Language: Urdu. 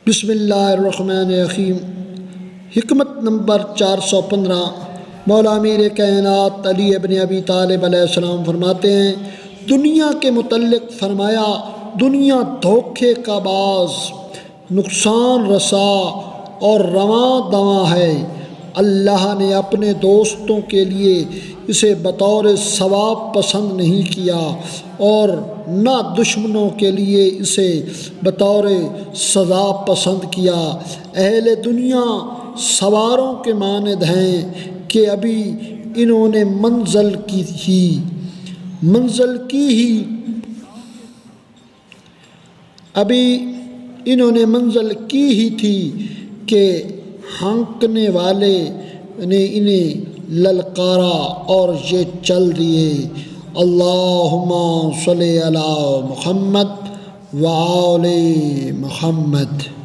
بسم اللہ الرحمن الرحیم۔ حکمت نمبر 415۔ مولا امیر کائنات علی ابن ابی طالب علیہ السلام فرماتے ہیں، دنیا کے متعلق فرمایا، دنیا دھوکے کا باز، نقصان رسا اور رواں دواں ہے۔ اللہ نے اپنے دوستوں کے لیے اسے بطور ثواب پسند نہیں کیا اور نہ دشمنوں کے لیے اسے بطور سزا پسند کیا۔ اہل دنیا سواروں کے مانند ہیں کہ ابھی انہوں نے منزل کی ہی تھی کہ ہانکنے والے نے انہیں للکارا اور یہ چل دیے۔ اللہم صلی علی محمد و آل محمد۔